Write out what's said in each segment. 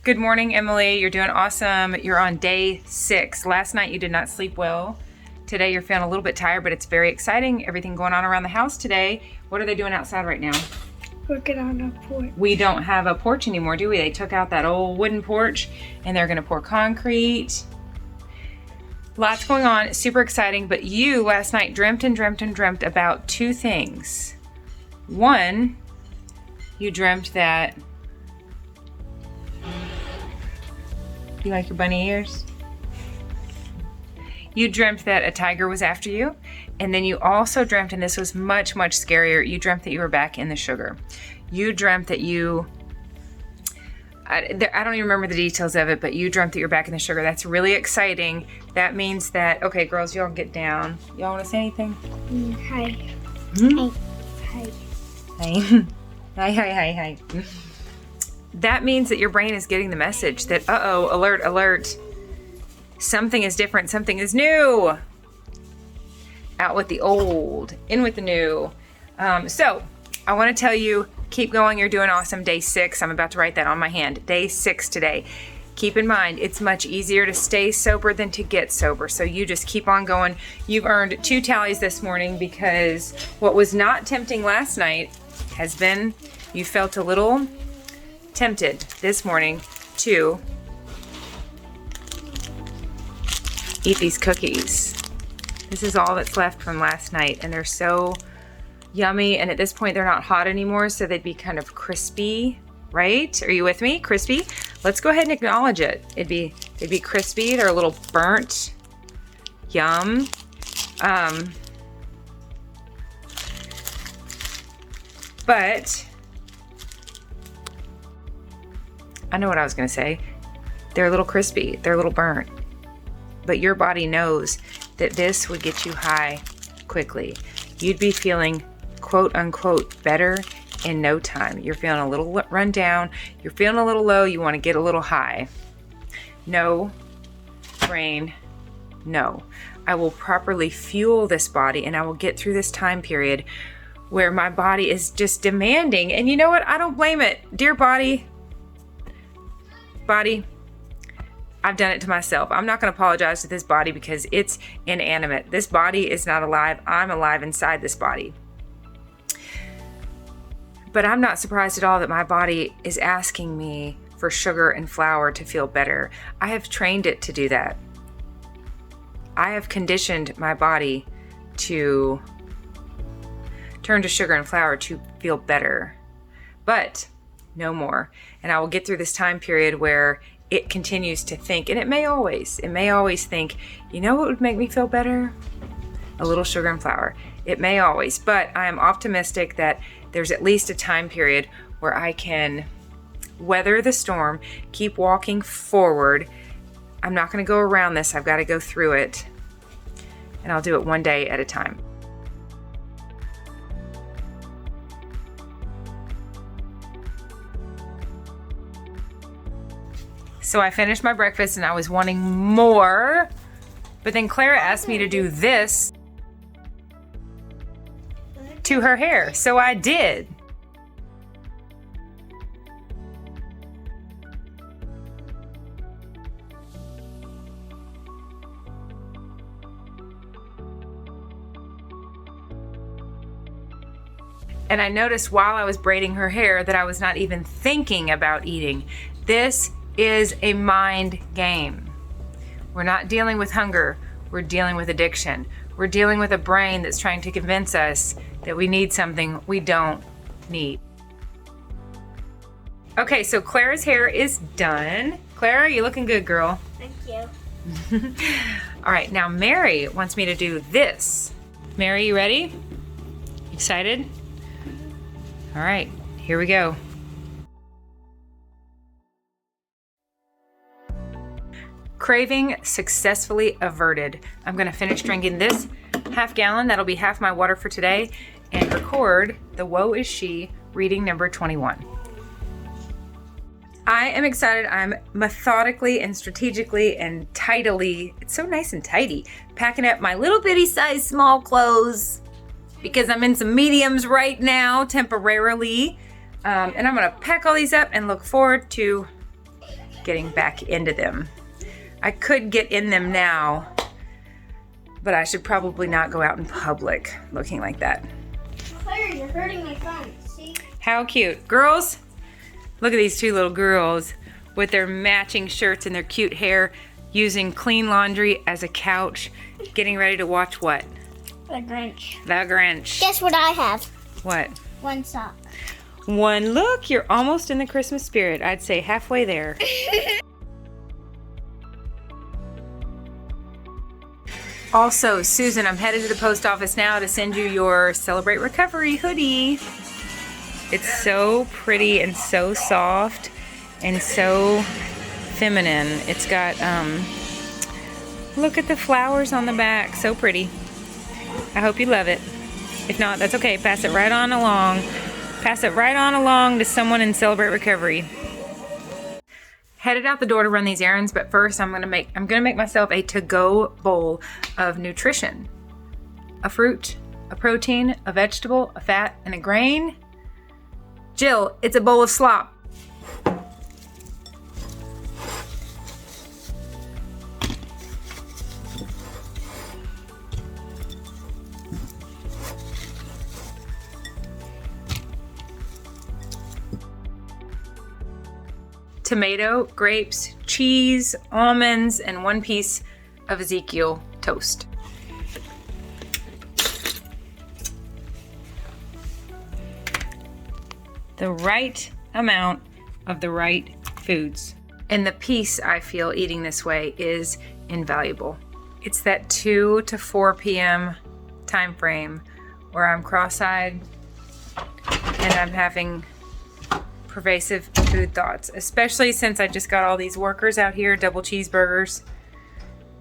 Good morning, Emily. You're doing awesome. You're on day 6. Last night you did not sleep well. Today you're feeling a little bit tired, but it's very exciting. Everything going on around the house today. What are they doing outside right now? Working on a porch. We don't have a porch anymore, do we? They took out that old wooden porch and they're gonna pour concrete. Lots going on, super exciting, but you last night dreamt about 2 things. One, you dreamt that, you like your bunny ears? You dreamt that a tiger was after you, and then you also dreamt, and this was much scarier, you dreamt that you were back in the sugar. You dreamt that I don't even remember the details of it, but you dreamt that you're back in the sugar. That's really exciting. That means that, okay, girls, y'all get down. Y'all want to say anything? Hi. Hmm? Hi. Hi. Hi. That means that your brain is getting the message that, uh-oh, alert. Something is different, something is new. Out with the old, in with the new. So I want to tell you, keep going, you're doing awesome. Day 6, I'm about to write that on my hand. Day 6 today. Keep in mind, it's much easier to stay sober than to get sober. So you just keep on going. You've earned 2 tallies this morning because what was not tempting last night has been, you felt a little tempted this morning to eat these cookies. This is all that's left from last night, and they're so yummy, and at this point they're not hot anymore, so they'd be kind of crispy, right? Are you with me? Crispy? Let's go ahead and acknowledge it. They'd be crispy, they're a little burnt. Yum. But I know what I was gonna say. They're a little crispy, they're a little burnt. But your body knows that this would get you high quickly. You'd be feeling quote unquote better in no time. You're feeling a little run down, you're feeling a little low, you wanna get a little high. No, brain, no. I will properly fuel this body and I will get through this time period where my body is just demanding. And you know what? I don't blame it. Dear body, I've done it to myself. I'm not going to apologize to this body because it's inanimate. This body is not alive. I'm alive inside this body. But I'm not surprised at all that my body is asking me for sugar and flour to feel better. I have trained it to do that. I have conditioned my body to turn to sugar and flour to feel better. But no more. And I will get through this time period where it continues to think, and it may always think, you know what would make me feel better? A little sugar and flour. It may always, but I am optimistic that there's at least a time period where I can weather the storm, keep walking forward. I'm not gonna go around this, I've gotta go through it. And I'll do it one day at a time. So I finished my breakfast and I was wanting more, but then Clara asked me to do this to her hair, so I did. And I noticed while I was braiding her hair that I was not even thinking about eating. This is a mind game. We're not dealing with hunger, we're dealing with addiction. We're dealing with a brain that's trying to convince us that we need something we don't need. Okay, so Clara's hair is done. Clara, you're looking good, girl. Thank you. All right, now Mary wants me to do this. Mary, you ready? Excited? All right, here we go. Craving successfully averted. I'm gonna finish drinking this half gallon, that'll be half my water for today, and record the Woe Is She reading number 21. I am excited. I'm methodically and strategically and tidily, it's so nice and tidy, packing up my little bitty size small clothes because I'm in some mediums right now temporarily. And I'm gonna pack all these up and look forward to getting back into them. I could get in them now, but I should probably not go out in public looking like that. Claire, you're hurting my phone. See? How cute. Girls, look at these two little girls with their matching shirts and their cute hair, using clean laundry as a couch, getting ready to watch what? The Grinch. The Grinch. Guess what I have? What? One sock. One look. You're almost in the Christmas spirit. I'd say halfway there. Also, Susan, I'm headed to the post office now to send you your Celebrate Recovery hoodie. It's so pretty and so soft and so feminine. It's got, look at the flowers on the back. So pretty. I hope you love it. If not, that's okay. Pass it right on along. Pass it right on along to someone in Celebrate Recovery. Headed out the door to run these errands, but first I'm gonna make myself a to-go bowl of nutrition. A fruit, a protein, a vegetable, a fat, and a grain. Jill, it's a bowl of slop. Tomato, grapes, cheese, almonds, and 1 piece of Ezekiel toast. The right amount of the right foods. And the peace I feel eating this way is invaluable. It's that 2 to 4 p.m. time frame where I'm cross-eyed and I'm having pervasive food thoughts, especially since I just got all these workers out here, double cheeseburgers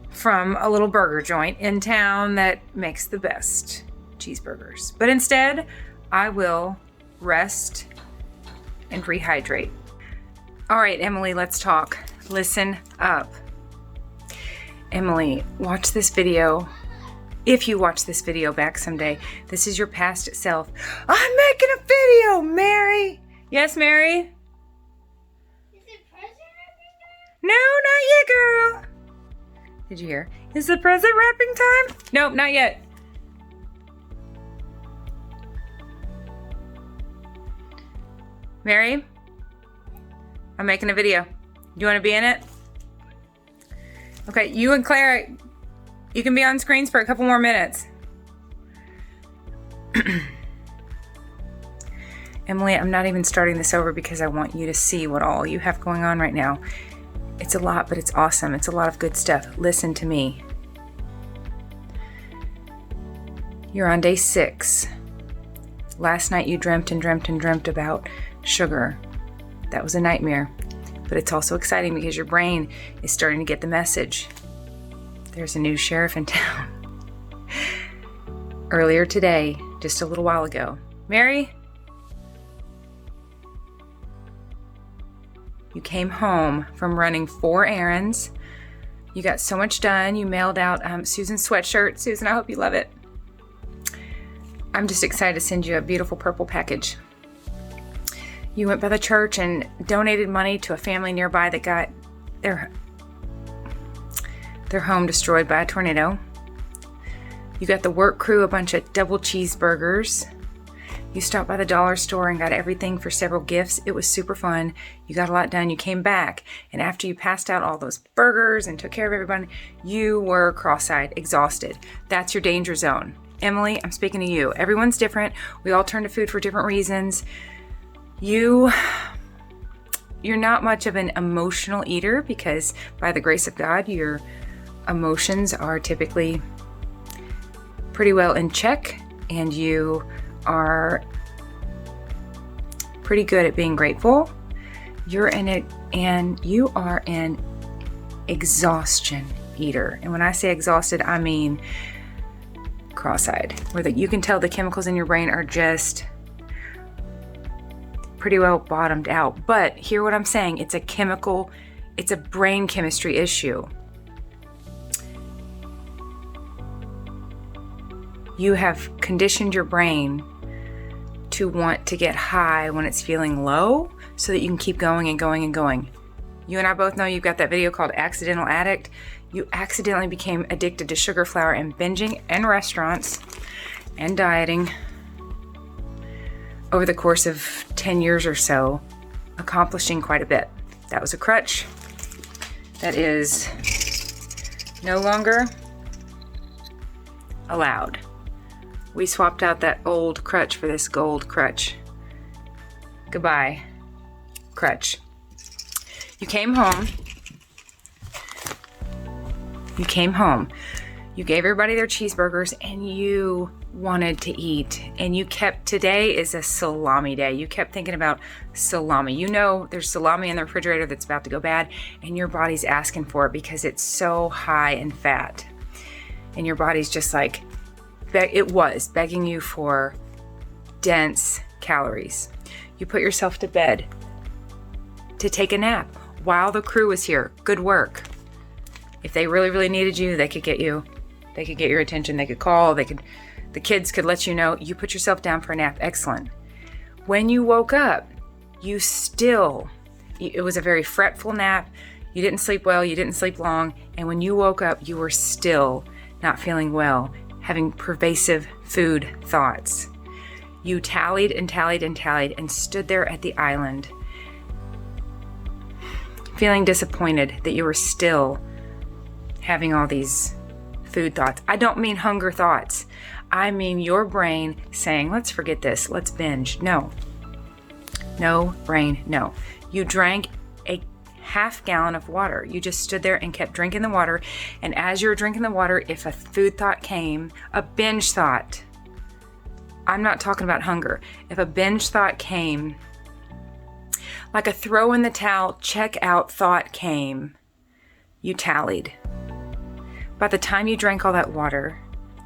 from a little burger joint in town that makes the best cheeseburgers. But instead, I will rest and rehydrate. All right, Emily, let's talk. Listen up. Emily, watch this video. If you watch this video back someday, this is your past self. I'm making a video, Mary. Yes, Mary? Is it present wrapping time? No, not yet, girl. Did you hear? Is the present wrapping time? Nope, not yet. Mary? I'm making a video. You want to be in it? Okay, you and Claire, you can be on screens for a couple more minutes. Emily, I'm not even starting this over because I want you to see what all you have going on right now. It's a lot, but it's awesome. It's a lot of good stuff. Listen to me. You're on day 6. Last night you dreamt and dreamt and dreamt about sugar. That was a nightmare, but it's also exciting because your brain is starting to get the message. There's a new sheriff in town. Earlier today, just a little while ago. Mary? You came home from running 4 errands. You got so much done. You mailed out Susan's sweatshirt. Susan, I hope you love it. I'm just excited to send you a beautiful purple package. You went by the church and donated money to a family nearby that got their home destroyed by a tornado. You got the work crew a bunch of double cheeseburgers. You stopped by the dollar store and got everything for several gifts. It was super fun. You got a lot done. You came back, and after you passed out all those burgers and took care of everybody, you were cross-eyed, exhausted. That's your danger zone. Emily, I'm speaking to you. Everyone's different. We all turn to food for different reasons. You're not much of an emotional eater because by the grace of God, your emotions are typically pretty well in check, and you are pretty good at being grateful. You are an exhaustion eater. And when I say exhausted, I mean cross-eyed, where you can tell the chemicals in your brain are just pretty well bottomed out. But hear what I'm saying, it's a brain chemistry issue. You have conditioned your brain to want to get high when it's feeling low so that you can keep going and going and going. You and I both know you've got that video called Accidental Addict. You accidentally became addicted to sugar, flour, and binging and restaurants and dieting over the course of 10 years or so, accomplishing quite a bit. That was a crutch that is no longer allowed. We swapped out that old crutch for this gold crutch. Goodbye, crutch. You came home. You came home. You gave everybody their cheeseburgers and you wanted to eat. And you kept, today is a salami day. You kept thinking about salami. You know there's salami in the refrigerator that's about to go bad and your body's asking for it because it's so high in fat. And your body's just like, it was begging you for dense calories. You put yourself to bed to take a nap while the crew was here. Good work. If they really, really needed you, they could get you. They could get your attention. They could call. The kids could let you know. You put yourself down for a nap. Excellent. When you woke up, it was a very fretful nap. You didn't sleep well. You didn't sleep long. And when you woke up, you were still not feeling well, having pervasive food thoughts. You tallied and tallied and tallied and stood there at the island, feeling disappointed that you were still having all these food thoughts. I don't mean hunger thoughts. I mean your brain saying, let's forget this, let's binge. No. No, brain, no. You drank a half gallon of water. You just stood there and kept drinking the water. And as you were drinking the water, if a food thought came, a binge thought, I'm not talking about hunger. If a binge thought came, like a throw in the towel, check out thought came, you tallied. By the time you drank all that water,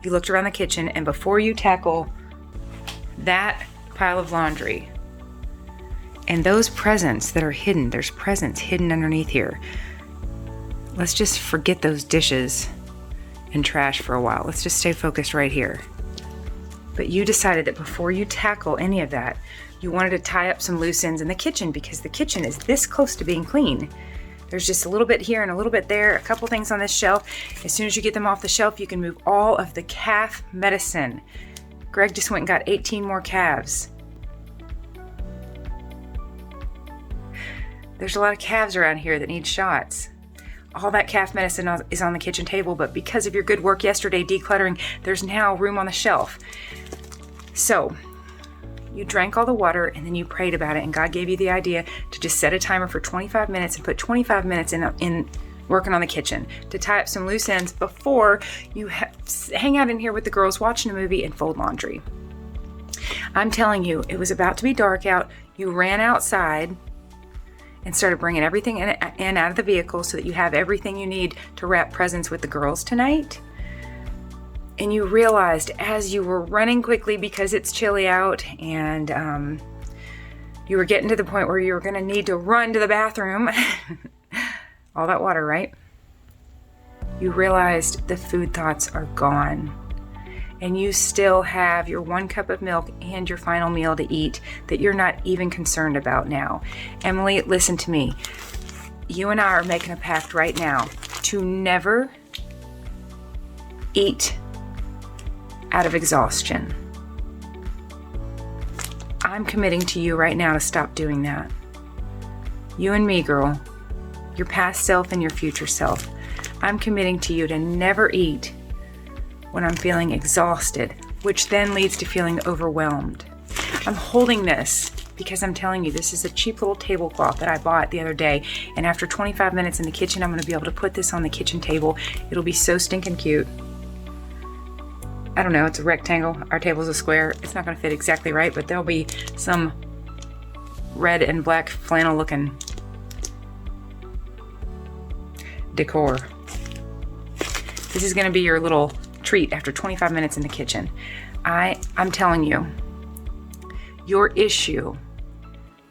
you looked around the kitchen, and before you tackle that pile of laundry and those presents that are hidden, there's presents hidden underneath here. Let's just forget those dishes and trash for a while. Let's just stay focused right here. But you decided that before you tackle any of that, you wanted to tie up some loose ends in the kitchen because the kitchen is this close to being clean. There's just a little bit here and a little bit there, a couple things on this shelf. As soon as you get them off the shelf, you can move all of the calf medicine. Greg just went and got 18 more calves. There's a lot of calves around here that need shots. All that calf medicine is on the kitchen table, but because of your good work yesterday decluttering, there's now room on the shelf. So, you drank all the water and then you prayed about it, and God gave you the idea to just set a timer for 25 minutes and put 25 minutes in working on the kitchen to tie up some loose ends before you hang out in here with the girls watching a movie and fold laundry. I'm telling you, it was about to be dark out. You ran outside and started bringing everything in out of the vehicle so that you have everything you need to wrap presents with the girls tonight. And you realized as you were running quickly because it's chilly out and you were getting to the point where you were going to need to run to the bathroom. All that water, right? You realized the food thoughts are gone. And you still have your 1 cup of milk and your final meal to eat that you're not even concerned about now. Emily, listen to me. You and I are making a pact right now to never eat out of exhaustion. I'm committing to you right now to stop doing that. You and me, girl. Your past self and your future self. I'm committing to you to never eat when I'm feeling exhausted, which then leads to feeling overwhelmed. I'm holding this because I'm telling you, this is a cheap little tablecloth that I bought the other day, and after 25 minutes in the kitchen, I'm going to be able to put this on the kitchen table. It'll be so stinking cute. I don't know, it's a rectangle. Our table's a square. It's not going to fit exactly right, but there'll be some red and black flannel looking decor. This is going to be your little treat after 25 minutes in the kitchen. I'm telling you, your issue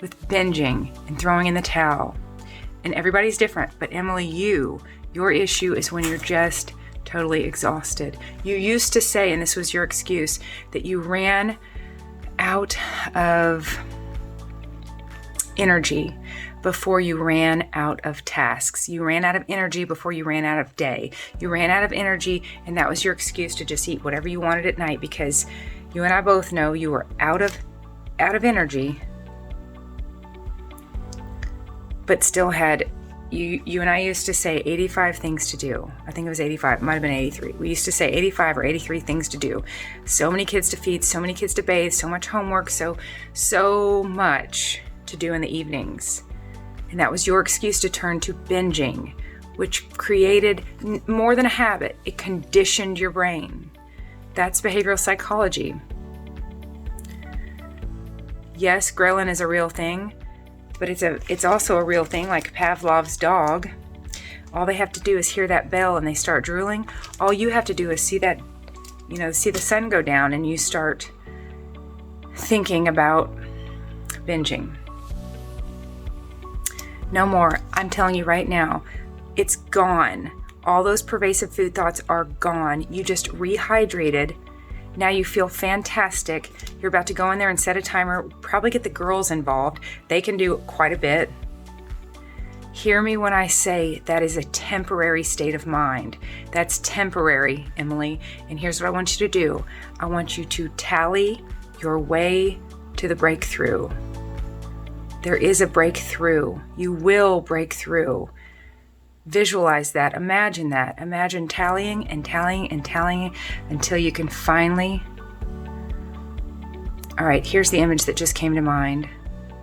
with binging and throwing in the towel, and everybody's different, but Emily, your issue is when you're just totally exhausted. You used to say, and this was your excuse, that you ran out of energy before you ran out of tasks. You ran out of energy before you ran out of day. You ran out of energy, and that was your excuse to just eat whatever you wanted at night, because you and I both know you were out of energy, but still had, you and I used to say 85 things to do. I think it was 85. It might have been 83. We used to say 85 or 83 things to do. So many kids to feed, so many kids to bathe, so much homework, so much to do in the evenings. And that was your excuse to turn to binging, which created more than a habit. It conditioned your brain. That's behavioral psychology. Yes, ghrelin is a real thing, but it's also a real thing, like Pavlov's dog. All they have to do is hear that bell and they start drooling. All you have to do is see that, see the sun go down, and you start thinking about binging. No more. I'm telling you right now, it's gone. All those pervasive food thoughts are gone. You just rehydrated. Now you feel fantastic. You're about to go in there and set a timer. Probably get the girls involved. They can do quite a bit. Hear me when I say that is a temporary state of mind. That's temporary, Emily. And here's what I want you to do. I want you to tally your way to the breakthrough. There is a breakthrough. You will break through. Visualize that. Imagine that. Imagine tallying and tallying and tallying until you can finally... All right, here's the image that just came to mind.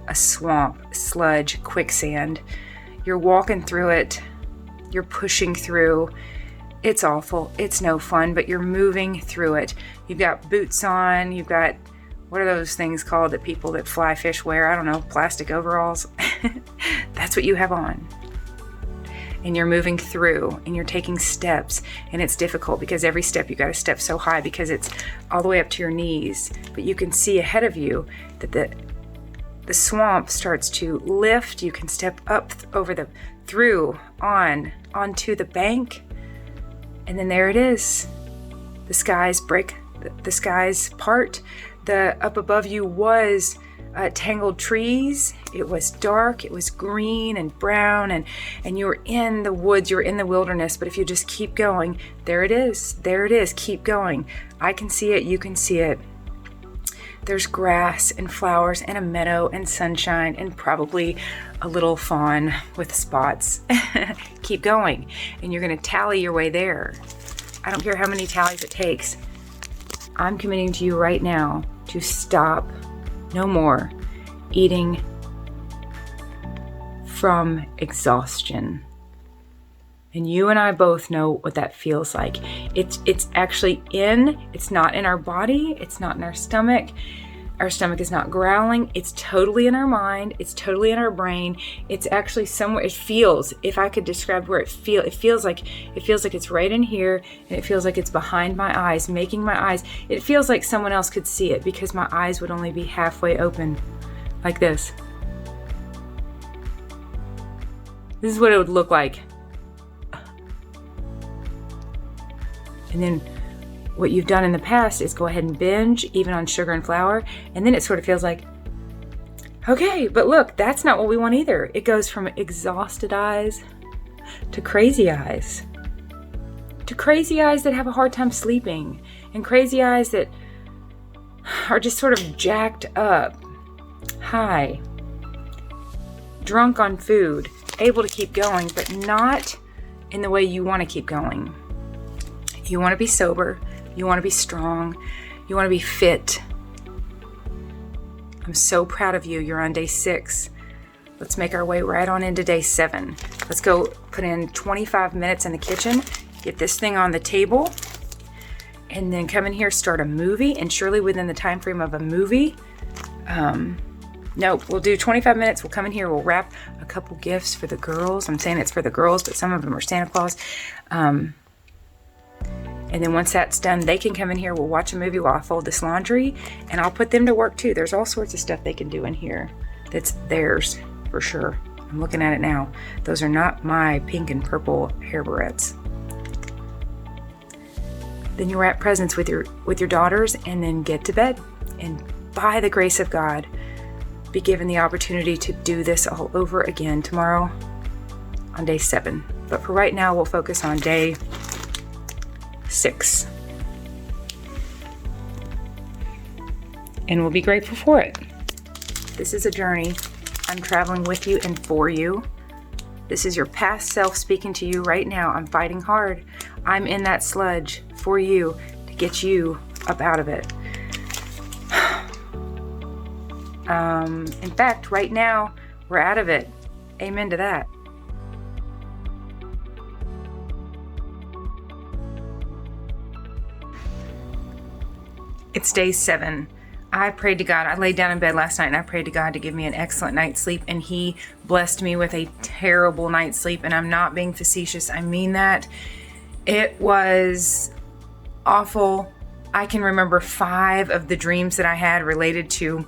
A swamp, sludge, quicksand. You're walking through it. You're pushing through. It's awful. It's no fun, but you're moving through it. You've got boots on. You've got, what are those things called that people that fly fish wear? I don't know, plastic overalls. That's what you have on. And you're moving through, and you're taking steps, and it's difficult because every step you got to step so high because it's all the way up to your knees. But you can see ahead of you that the swamp starts to lift. You can step up onto the bank, and then there it is. The skies break, the skies part. The up above you was tangled trees. It was dark. It was green and brown, and you were in the woods. You were in the wilderness. But if you just keep going, there it is. There it is. Keep going. I can see it. You can see it. There's grass and flowers and a meadow and sunshine and probably a little fawn with spots. Keep going, and you're going to tally your way there. I don't care how many tallies it takes. I'm committing to you right now to stop. No more eating from exhaustion. And you and I both know what that feels like. It's actually it's not in our body. It's not in our stomach. Our stomach is not growling. It's totally in our mind. It's totally in our brain. It's actually somewhere. It feels, if I could describe where it feels like it's right in here, and it feels like it's behind my eyes, making my eyes. It feels like someone else could see it because my eyes would only be halfway open, like this. This is what it would look like. And then what you've done in the past is go ahead and binge, even on sugar and flour, and then it sort of feels like, okay, but look, that's not what we want either. It goes from exhausted eyes to crazy eyes. To crazy eyes that have a hard time sleeping, and crazy eyes that are just sort of jacked up, high, drunk on food, able to keep going, but not in the way you want to keep going. You want to be sober. You want to be strong. You want to be fit. I'm so proud of you. You're on day 6. Let's make our way right on into day 7. Let's go put in 25 minutes in the kitchen, get this thing on the table, and then come in here, start a movie, and surely within the time frame of a movie, we'll do 25 minutes. We'll come in here, we'll wrap a couple gifts for the girls. I'm saying it's for the girls, but some of them are Santa Claus. And then once that's done, they can come in here, we'll watch a movie while I fold this laundry, and I'll put them to work too. There's all sorts of stuff they can do in here that's theirs for sure. I'm looking at it now. Those are not my pink and purple hair barrettes. Then you wrap presents with your daughters, and then get to bed. And by the grace of God, be given the opportunity to do this all over again tomorrow on day 7. But for right now, we'll focus on day 6. And we'll be grateful for it. This is a journey. I'm traveling with you and for you. This is your past self speaking to you right now. I'm fighting hard. I'm in that sludge for you to get you up out of it. In fact, right now, we're out of it. Amen to that. It's day 7. I prayed to God. I laid down in bed last night and I prayed to God to give me an excellent night's sleep, and He blessed me with a terrible night's sleep. And I'm not being facetious. I mean that. It was awful. I can remember 5 of the dreams that I had related to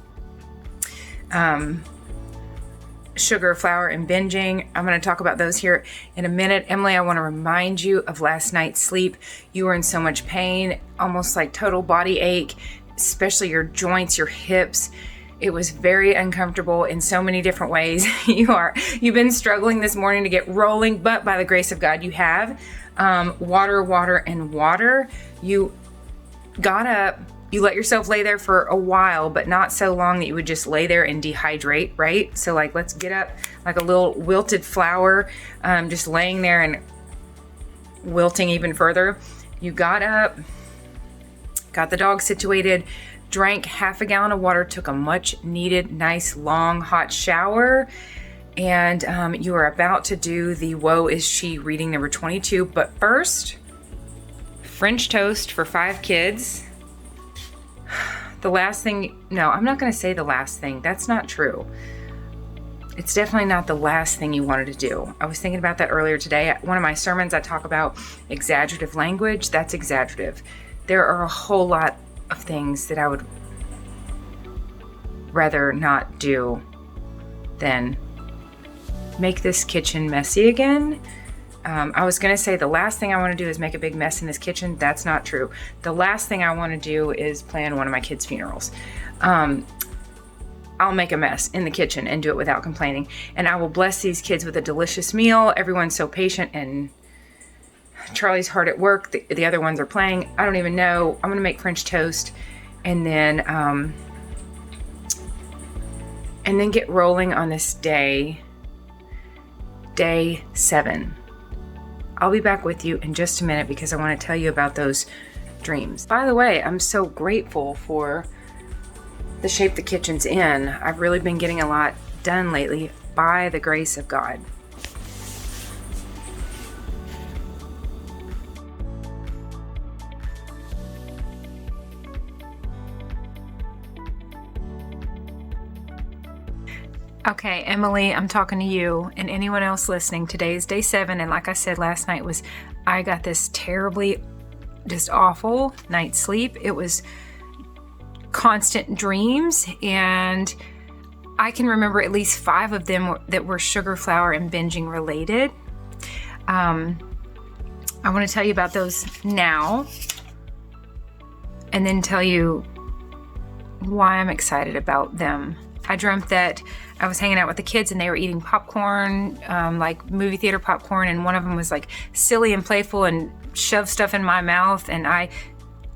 sugar, flour, and binging. I'm going to talk about those here in a minute. Emily, I want to remind you of last night's sleep. You were in so much pain, almost like total body ache, especially your joints, your hips. It was very uncomfortable in so many different ways. You've been struggling this morning to get rolling, but by the grace of God, you have. Water. You got up. You let yourself lay there for a while, but not so long that you would just lay there and dehydrate, right? So like, let's get up like a little wilted flower, just laying there and wilting even further. You got up, got the dog situated, drank half a gallon of water, took a much needed, nice, long, hot shower, and you are about to do the Woe Is She reading number 22. But first, French toast for 5 kids. The last thing, no, I'm not going to say the last thing. That's not true. It's definitely not the last thing you wanted to do. I was thinking about that earlier today. One of my sermons, I talk about exaggerative language. That's exaggerative. There are a whole lot of things that I would rather not do than make this kitchen messy again. I was going to say the last thing I want to do is make a big mess in this kitchen. That's not true. The last thing I want to do is plan one of my kids' funerals. I'll make a mess in the kitchen and do it without complaining. And I will bless these kids with a delicious meal. Everyone's so patient, and Charlie's hard at work. The other ones are playing. I don't even know. I'm going to make French toast and then get rolling on this day 7. I'll be back with you in just a minute because I want to tell you about those dreams. By the way, I'm so grateful for the shape the kitchen's in. I've really been getting a lot done lately by the grace of God. Okay, Emily, I'm talking to you and anyone else listening. Today is day 7, and like I said, last night I got this terribly, just awful night's sleep. It was constant dreams, and I can remember at least 5 of them that were sugar, flour, and binging related. I want to tell you about those now, and then tell you why I'm excited about them. I dreamt that I was hanging out with the kids and they were eating popcorn, like movie theater popcorn, and one of them was like silly and playful and shoved stuff in my mouth, and I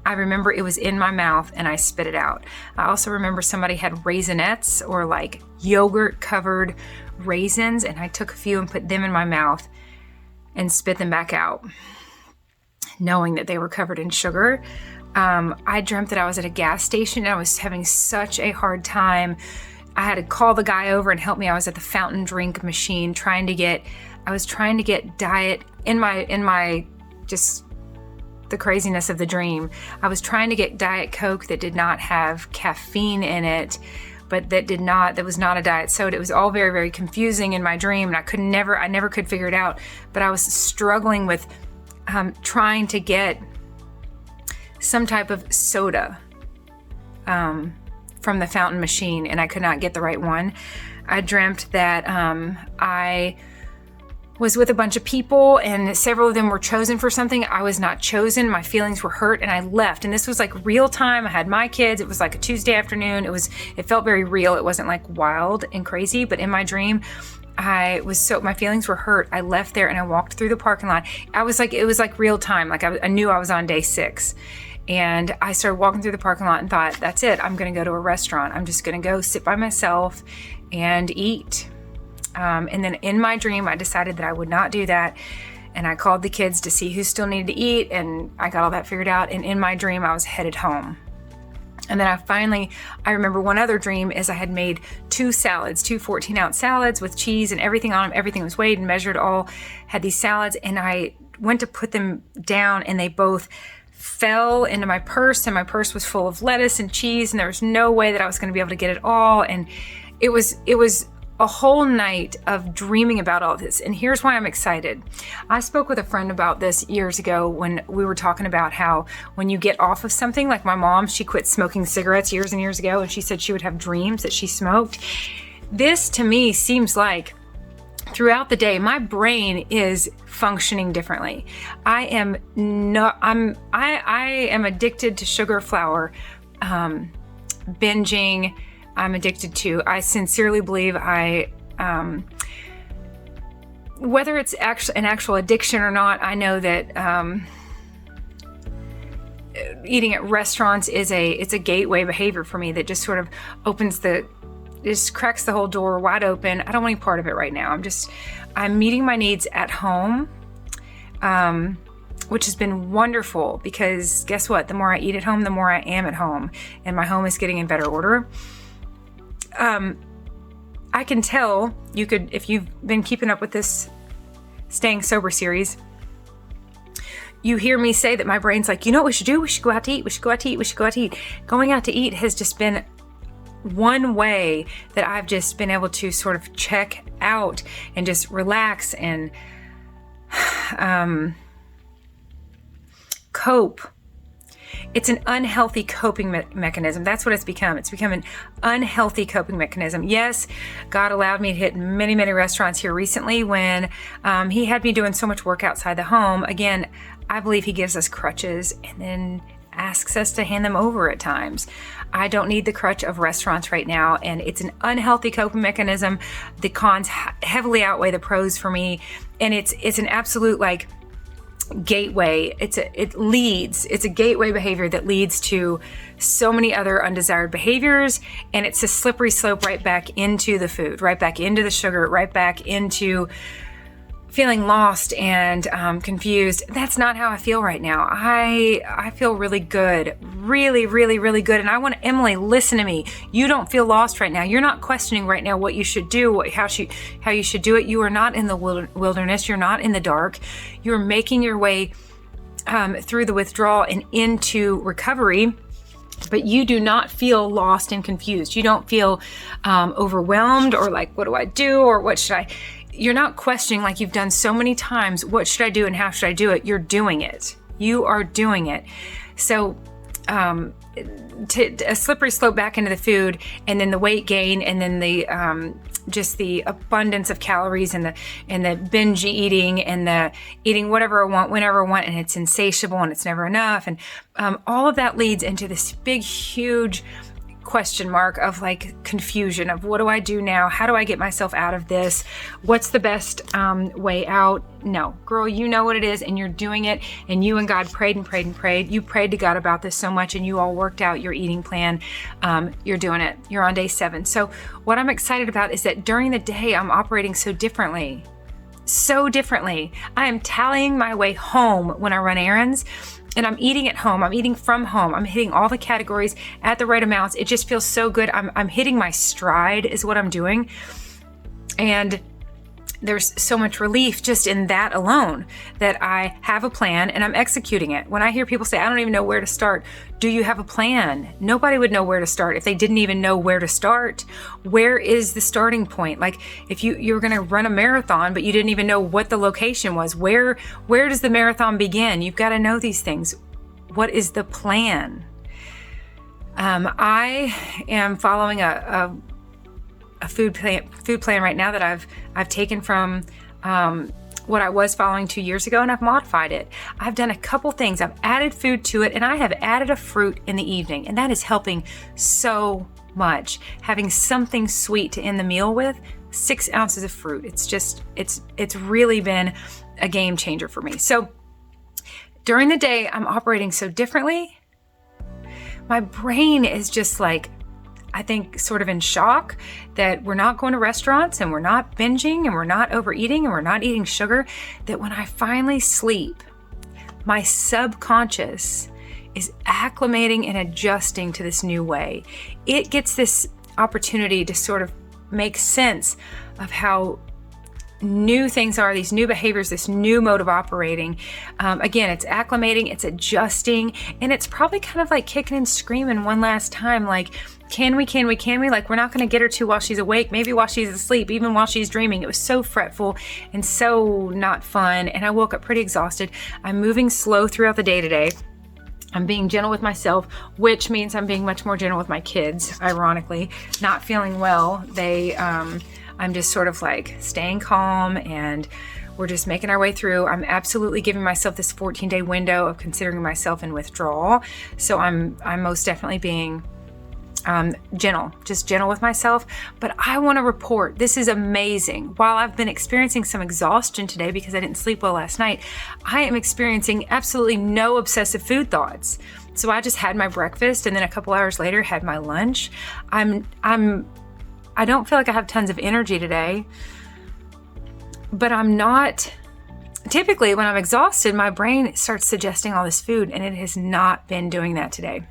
remember it was in my mouth and I spit it out. I also remember somebody had raisinets or like yogurt covered raisins, and I took a few and put them in my mouth and spit them back out, knowing that they were covered in sugar. I dreamt that I was at a gas station and I was having such a hard time. I had to call the guy over and help me. I was at the fountain drink machine trying to get diet in my just the craziness of the dream. I was trying to get Diet Coke that did not have caffeine in it, but that was not a diet soda. It was all very, very confusing in my dream, and I never could figure it out. But I was struggling with trying to get some type of soda from the fountain machine, and I could not get the right one. I dreamt that I was with a bunch of people, and several of them were chosen for something. I was not chosen. My feelings were hurt, and I left. And this was like real time. I had my kids. It was like a Tuesday afternoon. It felt very real. It wasn't like wild and crazy, but in my dream, my feelings were hurt. I left there and I walked through the parking lot. It was like real time. Like I knew I was on day 6. And I started walking through the parking lot and thought, that's it. I'm going to go to a restaurant. I'm just going to go sit by myself and eat. And then in my dream, I decided that I would not do that. And I called the kids to see who still needed to eat. And I got all that figured out. And in my dream, I was headed home. And then I remember one other dream is I had made 2 salads, 2 14-ounce salads with cheese and everything on them. Everything was weighed and measured, all had these salads. And I went to put them down and they both fell into my purse, and my purse was full of lettuce and cheese, and there was no way that I was going to be able to get it all. And it was a whole night of dreaming about all this. And here's why I'm excited. I spoke with a friend about this years ago when we were talking about how when you get off of something, like my mom, she quit smoking cigarettes years and years ago, and she said she would have dreams that she smoked. This to me seems like throughout the day, my brain is functioning differently. I am addicted to sugar, flour, binging. I'm addicted to. I sincerely believe whether it's an actual addiction or not, I know that eating at restaurants it's a gateway behavior for me that just sort of just cracks the whole door wide open. I don't want any part of it right now. I'm meeting my needs at home, which has been wonderful because guess what? The more I eat at home, the more I am at home, and my home is getting in better order. I can tell if you've been keeping up with this Staying Sober series, you hear me say that my brain's like, you know what we should do? We should go out to eat. We should go out to eat. We should go out to eat. Going out to eat has just been one way that I've just been able to sort of check out and just relax and cope. It's an unhealthy coping mechanism. That's what it's become. It's become an unhealthy coping mechanism. Yes, God allowed me to hit many, many restaurants here recently when He had me doing so much work outside the home. Again, I believe He gives us crutches and then asks us to hand them over at times. I don't need the crutch of restaurants right now, and it's an unhealthy coping mechanism. The cons heavily outweigh the pros for me, and it's an absolute gateway. It's a gateway behavior that leads to so many other undesired behaviors, and it's a slippery slope right back into the food, right back into the sugar, right back into feeling lost and confused. That's not how I feel right now. I feel really good, really, really, really good. And I want Emily, listen to me. You don't feel lost right now. You're not questioning right now what you should do, how you should do it. You are not in the wilderness. You're not in the dark. You're making your way through the withdrawal and into recovery. But you do not feel lost and confused. You don't feel overwhelmed or like, what do I do? Or what should I? You're not questioning like you've done so many times, what should I do and how should I do it? You're doing it. You are doing it. So a slippery slope back into the food, and then the weight gain, and then the just the abundance of calories, and the binge eating, and the eating whatever I want, whenever I want, and it's insatiable and it's never enough. And all of that leads into this big, huge question mark of confusion of what do I do now? How do I get myself out of this? What's the best way out? No, girl, you know what it is, and you're doing it. And you and God prayed and prayed and prayed. You prayed to God about this so much, and you all worked out your eating plan. You're doing it. You're on day 7. So what I'm excited about is that during the day, I'm operating so differently. So differently. I am tallying my way home when I run errands. And I'm eating at home. I'm eating from home. I'm hitting all the categories at the right amounts. It just feels so good. I'm hitting my stride is what I'm doing. And there's so much relief just in that alone, that I have a plan and I'm executing it. When I hear people say, I don't even know where to start. Do you have a plan? Nobody would know where to start if they didn't even know where to start. Where is the starting point? Like if you were going to run a marathon, but you didn't even know what the location was, where does the marathon begin? You've got to know these things. What is the plan? I am following a food plan right now that I've taken from what I was following 2 years ago, and I've modified it. I've done a couple things. I've added food to it, and I have added a fruit in the evening, and that is helping so much. Having something sweet to end the meal with, 6 ounces of fruit. It's really been a game changer for me. So during the day, I'm operating so differently. My brain is just like, I think, sort of in shock that we're not going to restaurants and we're not binging and we're not overeating and we're not eating sugar, that when I finally sleep, my subconscious is acclimating and adjusting to this new way. It gets this opportunity to sort of make sense of how new things are, these new behaviors, this new mode of operating. Again, it's acclimating, it's adjusting, and it's probably kind of like kicking and screaming one last time, like, can we? Like, we're not going to get her to while she's awake, maybe while she's asleep, even while she's dreaming. It was so fretful and so not fun, and I woke up pretty exhausted. I'm moving slow throughout the day today. I'm being gentle with myself, which means I'm being much more gentle with my kids, ironically. Not feeling well. I'm just sort of like staying calm, and we're just making our way through. I'm absolutely giving myself this 14-day window of considering myself in withdrawal. So I'm most definitely being gentle with myself. But I want to report, this is amazing. While I've been experiencing some exhaustion today because I didn't sleep well last night, I am experiencing absolutely no obsessive food thoughts. So I just had my breakfast, and then a couple hours later had my lunch. I don't feel like I have tons of energy today, but I'm not. Typically, when I'm exhausted, my brain starts suggesting all this food, and it has not been doing that today.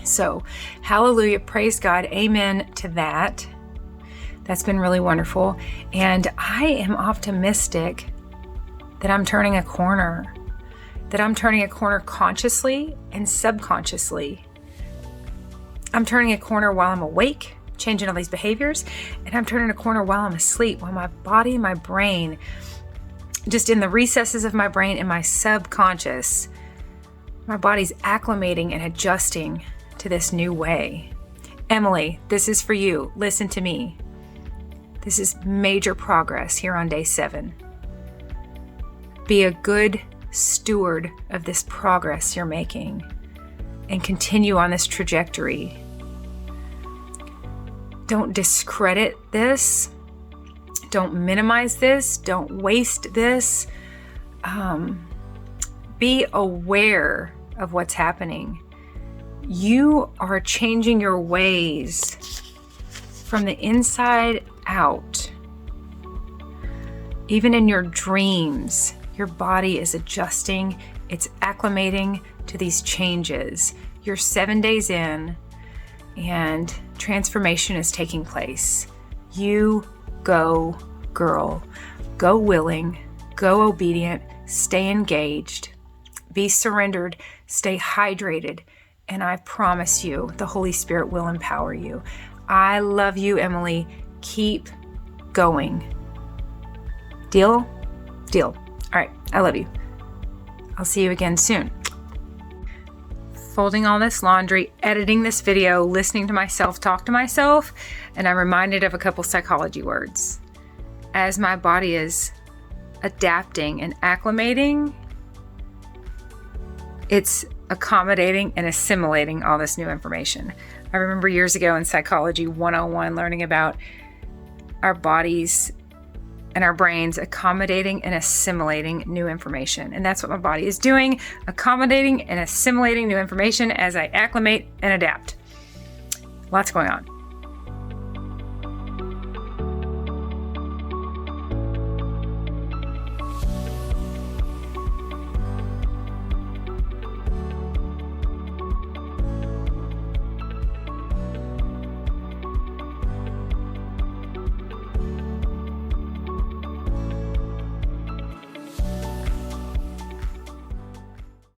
So, hallelujah, praise God, amen to that. That's been really wonderful. And I am optimistic that I'm turning a corner, consciously and subconsciously. I'm turning a corner while I'm awake, changing all these behaviors, and I'm turning a corner while I'm asleep, while my body and my brain, just in the recesses of my brain and my subconscious, my body's acclimating and adjusting to this new way. Emily, this is for you. Listen to me. This is major progress here on day 7. Be a good steward of this progress you're making and continue on this trajectory. Don't discredit this. Don't minimize this. Don't waste this. Be aware of what's happening. You are changing your ways from the inside out. Even in your dreams, your body is adjusting. It's acclimating to these changes. You're 7 days in, and transformation is taking place. You go, girl. Go willing. Go obedient. Stay engaged. Be surrendered. Stay hydrated. And I promise you, the Holy Spirit will empower you. I love you, Emily. Keep going. Deal? Deal. All right. I love you. I'll see you again soon. Folding all this laundry, editing this video, listening to myself talk to myself, and I'm reminded of a couple psychology words. As my body is adapting and acclimating, it's accommodating and assimilating all this new information. I remember years ago in Psychology 101 learning about our bodies and our brains accommodating and assimilating new information. And that's what my body is doing, accommodating and assimilating new information as I acclimate and adapt. Lots going on.